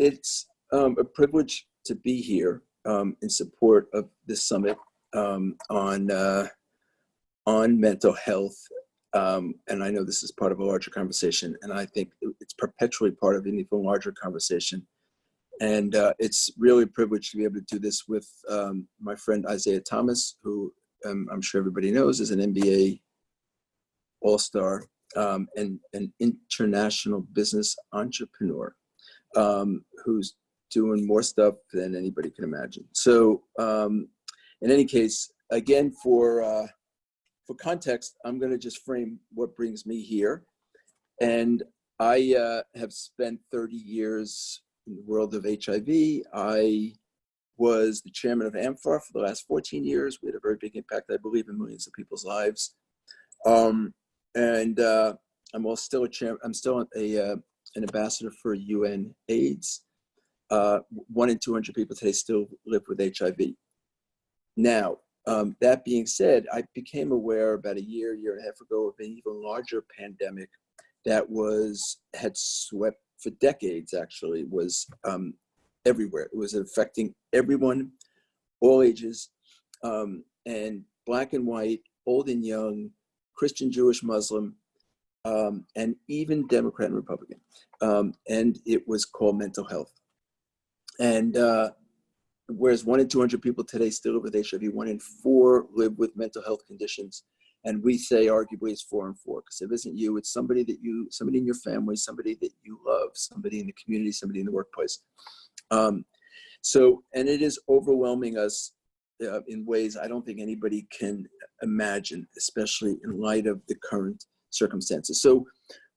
It's a privilege to be here in support of this summit on mental health. And I know this is part of a larger conversation, and I think it's perpetually part of an even larger conversation. And it's really a privilege to be able to do this with my friend Isiah Thomas, who I'm sure everybody knows is an MBA all-star and an international business entrepreneur who's doing more stuff than anybody can imagine. So in any case, again, for context, I'm going to just frame what brings me here. And I have spent 30 years in the world of HIV. I was the chairman of AMFAR for the last 14 years. We had a very big impact, I believe, in millions of people's lives. I'm still an ambassador for UN AIDS. 1 in 200 people today still live with HIV. Now, that being said, I became aware about a year and a half ago of an even larger pandemic that had swept for decades, actually, was everywhere. It was affecting everyone, all ages, and black and white, old and young, Christian, Jewish, Muslim, and even Democrat and Republican. And it was called mental health. And whereas 1 in 200 people today still live with HIV, 1 in 4 live with mental health conditions. And we say arguably it's 4 in 4, because if it isn't you, it's somebody in your family, somebody that you love, somebody in the community, somebody in the workplace. And it is overwhelming us in ways I don't think anybody can imagine, especially in light of the current circumstances. So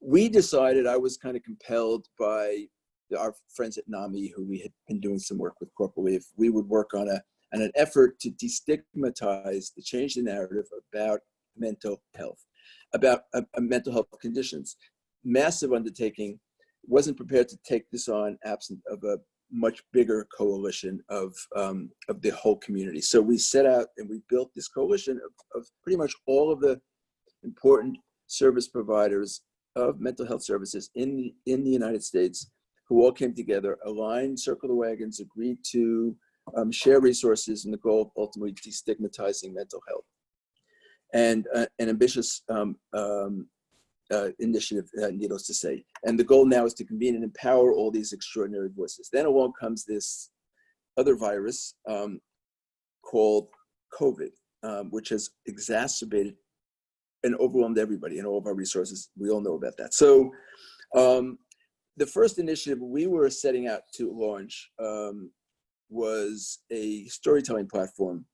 we decided, I was kind of compelled by our friends at NAMI, who we had been doing some work with corporately, if we would work on an effort to destigmatize, to change the narrative about mental health, about mental health conditions. Massive undertaking. Wasn't prepared to take this on absent of a much bigger coalition of the whole community. So we set out and we built this coalition of pretty much all of the important service providers of mental health services in the United States, who all came together, aligned, circled the wagons, agreed to share resources in the goal of ultimately destigmatizing mental health. And an ambitious initiative, needless to say. And the goal now is to convene and empower all these extraordinary voices. Then along comes this other virus called COVID, which has exacerbated and overwhelmed everybody and all of our resources. We all know about that. So the first initiative we were setting out to launch was a storytelling platform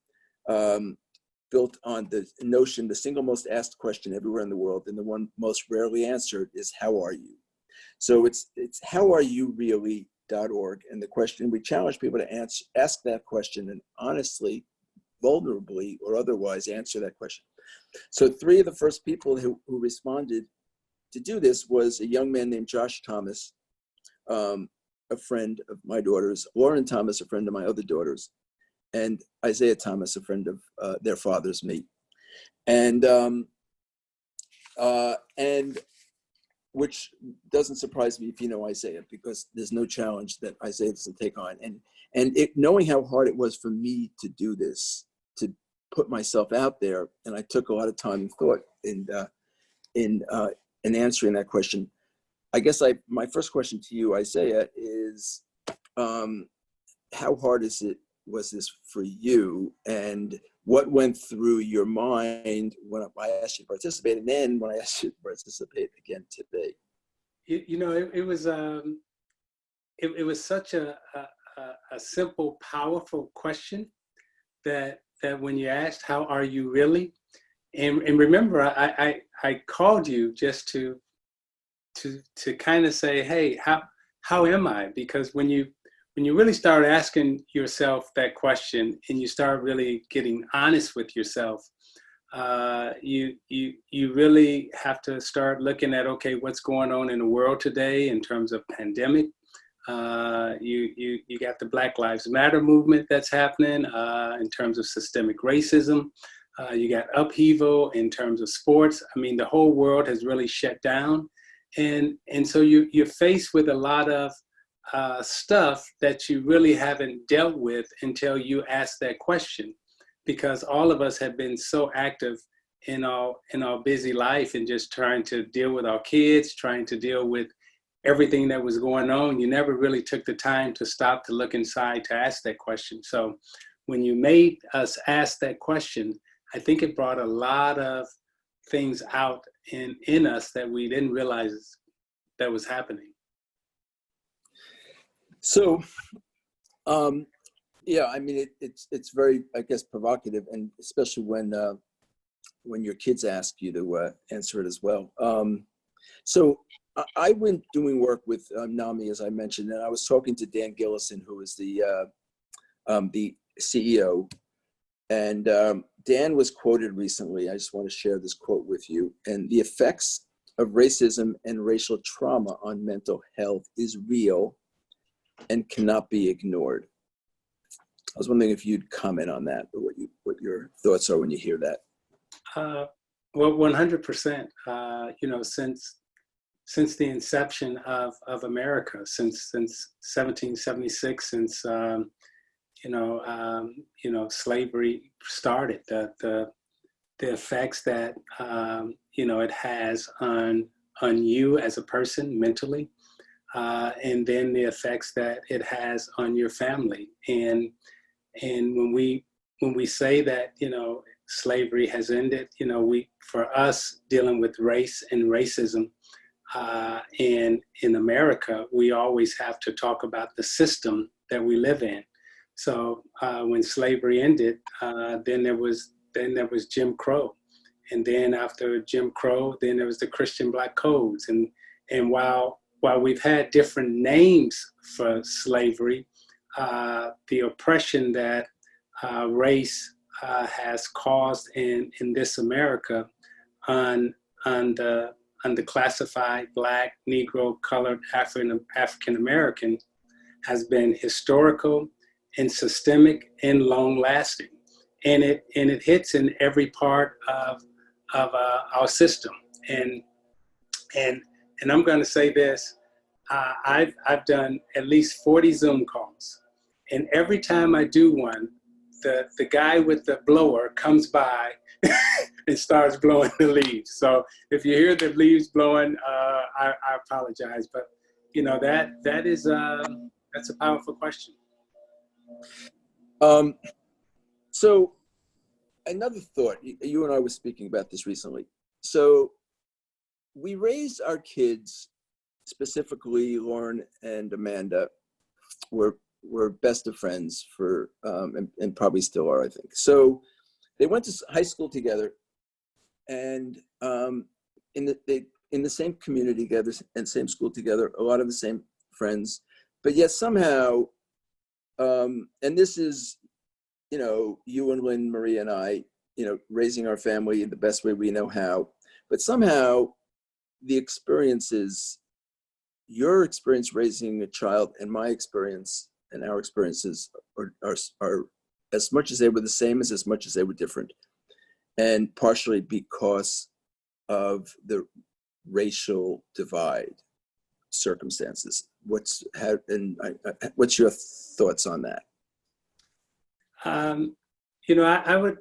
built on the notion, the single most asked question everywhere in the world, and the one most rarely answered, is how are you? So it's howareyourreally.org, and the question, we challenge people to ask that question and honestly, vulnerably, or otherwise answer that question. So 3 of the first people who responded to do this was a young man named Josh Thomas, a friend of my daughters, Lauren Thomas, a friend of my other daughters, and Isiah Thomas, a friend of their fathers, me. And which doesn't surprise me if you know Isiah, because there's no challenge that Isiah doesn't take on. And knowing how hard it was for me to do this, to put myself out there, and I took a lot of time and thought in answering that question. I guess my first question to you, Isiah, is how hard was this for you, and what went through your mind when I asked you to participate, and then when I asked you to participate again today? It was such a simple, powerful question that when you asked, how are you really? And remember, I called you just to kind of say, hey, how am I? Because when you really start asking yourself that question and you start really getting honest with yourself, you really have to start looking at, okay, what's going on in the world today in terms of pandemic. You got the Black Lives Matter movement that's happening in terms of systemic racism. You got upheaval in terms of sports. I mean, the whole world has really shut down. And so you're faced with a lot of stuff that you really haven't dealt with until you ask that question, because all of us have been so active in our busy life and just trying to deal with our kids, trying to deal with everything that was going on. You never really took the time to stop to look inside to ask that question. So when you made us ask that question, I think it brought a lot of things out in us that we didn't realize that was happening. So, yeah, I mean, it's very, I guess, provocative, and especially when your kids ask you to answer it as well. So I went doing work with NAMI, as I mentioned, and I was talking to Dan Gillison, who is the CEO. And Dan was quoted recently. I just want to share this quote with you. And the effects of racism and racial trauma on mental health is real and cannot be ignored. I was wondering if you'd comment on that, or what your thoughts are when you hear that. Well, 100%. Since the inception of America, since 1776, since slavery started, the effects that it has on you as a person mentally, and then the effects that it has on your family. And when we say that slavery has ended, for us dealing with race and racism in America, we always have to talk about the system that we live in. So when slavery ended, then there was Jim Crow, and then after Jim Crow, then there was the Christian Black Codes, and while we've had different names for slavery, the oppression that race has caused in this America on the classified Black, Negro, colored, African American has been historical and systemic and long lasting, and it hits in every part of our system. And I'm going to say this: I've done at least 40 Zoom calls, and every time I do one, the guy with the blower comes by and starts blowing the leaves. So if you hear the leaves blowing, I apologize, but that's a powerful question. So another thought, you and I were speaking about this recently. So we raised our kids, specifically Lauren and Amanda, were best of friends for, and probably still are, I think. So they went to high school together, and in the same community together and same school together, a lot of the same friends, but yet somehow, and this is, you and Lynn, Maria and I, raising our family in the best way we know how, but somehow the experiences, your experience raising a child and my experience and our experiences are as much as they were the same as much as they were different. And partially because of the racial divide circumstances. What's your thoughts on that? I would,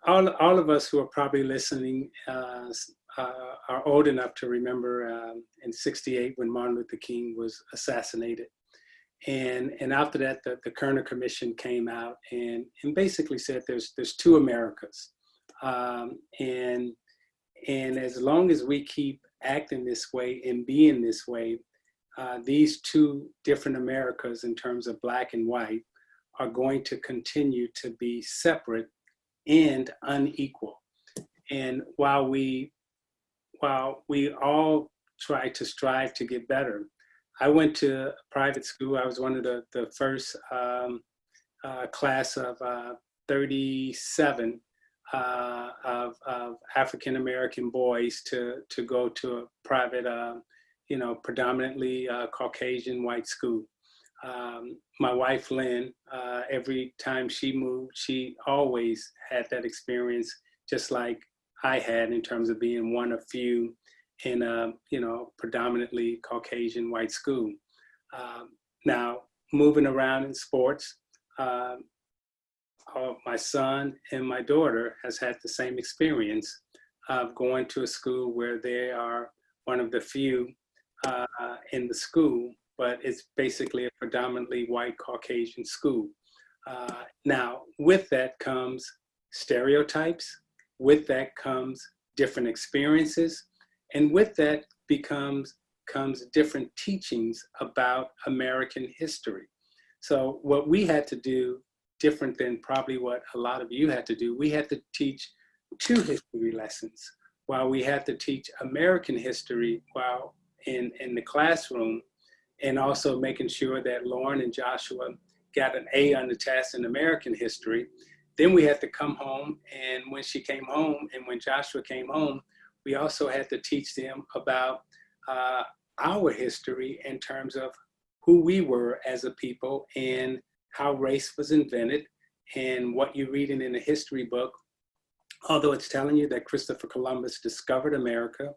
all of us who are probably listening are old enough to remember in '68 when Martin Luther King was assassinated. And after that, the Kerner Commission came out and basically said there's two Americas. And as long as we keep acting this way and being this way, these two different Americas in terms of Black and white are going to continue to be separate and unequal. And while we all try to strive to get better, I went to private school. I was one of the first class of 37 of African American boys to go to a private, predominantly Caucasian white school. My wife, Lynn, every time she moved, she always had that experience, just like I had, in terms of being one of few in a, predominantly Caucasian white school. Now, moving around in sports, my son and my daughter has had the same experience of going to a school where they are one of the few in the school, but it's basically a predominantly white Caucasian school. Now, with that comes stereotypes, with that comes different experiences, and with that comes different teachings about American history. So what we had to do, different than probably what a lot of you had to do, we had to teach 2 history lessons. While we had to teach American history while in the classroom, and also making sure that Lauren and Joshua got an A on the test in American history. Then we had to come home, and when she came home and when Joshua came home, we also had to teach them about our history in terms of who we were as a people and how race was invented. And what you're reading in the history book, although it's telling you that Christopher Columbus discovered America,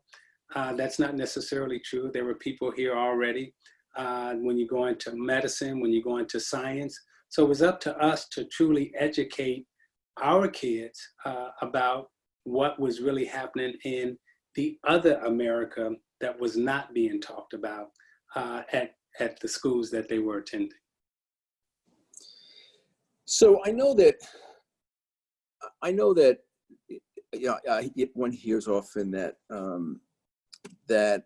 that's not necessarily true. There were people here already. When you go into medicine, when you go into science. So it was up to us to truly educate our kids about what was really happening in the other America that was not being talked about at the schools that they were attending. So I know that one hears often that that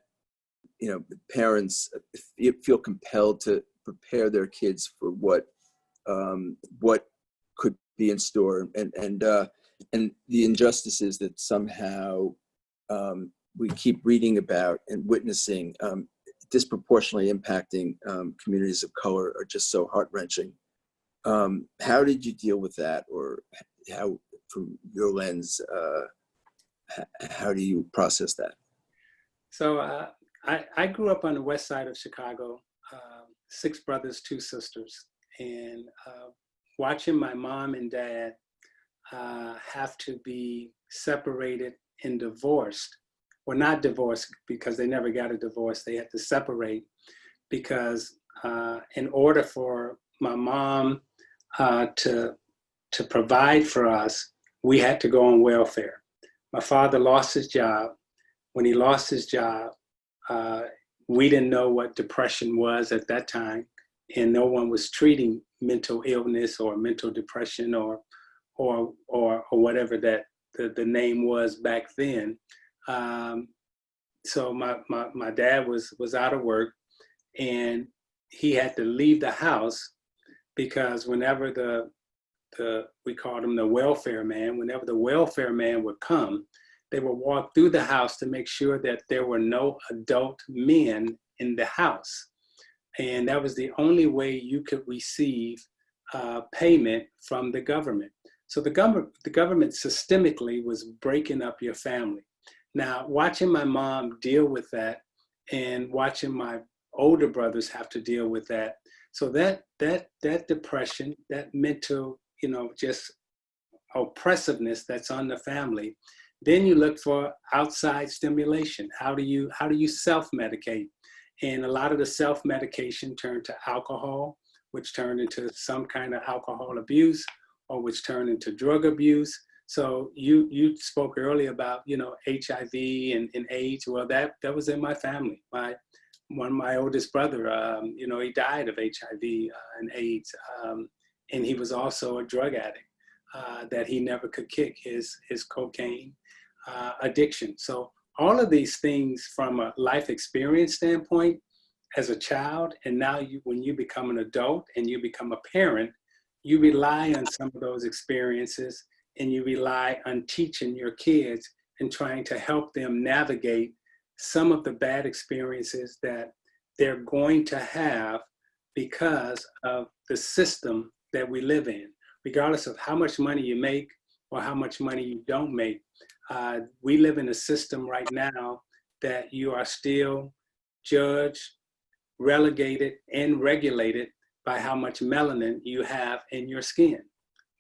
parents feel compelled to prepare their kids for what could be in store, and the injustices that somehow we keep reading about and witnessing, disproportionately impacting communities of color, are just so heart-wrenching. How did you deal with that, or how, from your lens, how do you process that? So I grew up on the west side of Chicago, 6 brothers, 2 sisters, and watching my mom and dad have to be separated and divorced. Well, not divorced because they never got a divorce. They had to separate because in order for my mom to provide for us, we had to go on welfare. My father lost his job. When he lost his job, we didn't know what depression was at that time, and no one was treating mental illness or mental depression or whatever that the name was back then. So my dad was out of work, and he had to leave the house because whenever we called him the welfare man, whenever the welfare man would come, they would walk through the house to make sure that there were no adult men in the house. And that was the only way you could receive payment from the government. So the government systemically was breaking up your family. Now, watching my mom deal with that and watching my older brothers have to deal with that. So that depression, that mental, just oppressiveness that's on the family. Then you look for outside stimulation. How do you self-medicate? And a lot of the self-medication turned to alcohol, which turned into some kind of alcohol abuse, or which turned into drug abuse. So you spoke earlier about, HIV and AIDS. Well, that was in my family. My oldest brother, he died of HIV and AIDS. And he was also a drug addict that he never could kick, his cocaine addiction. So all of these things from a life experience standpoint as a child, and now when you become an adult and you become a parent, you rely on some of those experiences, and you rely on teaching your kids and trying to help them navigate some of the bad experiences that they're going to have because of the system that we live in. Regardless of how much money you make or how much money you don't make, we live in a system right now that you are still judged, relegated, and regulated by how much melanin you have in your skin,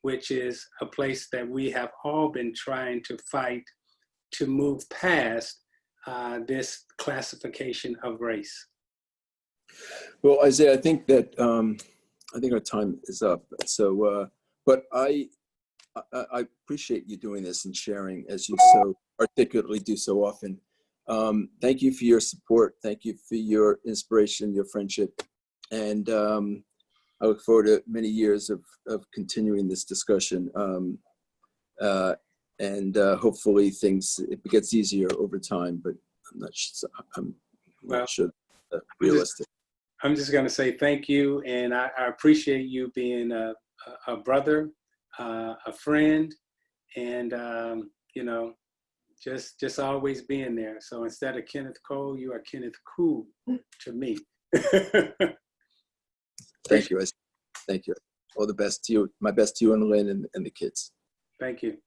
which is a place that we have all been trying to fight to move past this classification of race. Well, Isaiah, I think that I think our time is up. So, but I appreciate you doing this and sharing as you so articulately do so often. Thank you for your support. Thank you for your inspiration, your friendship, and I look forward to many years of continuing this discussion. And hopefully it gets easier over time, but I'm not sure realistic. I'm just going to say thank you, and I appreciate you being a brother, a friend, and you know, just always being there. So instead of Kenneth Cole, you are Kenneth Cool to me. Thank you. Thank you. All the best to you. My best to you and Lynn and the kids. Thank you.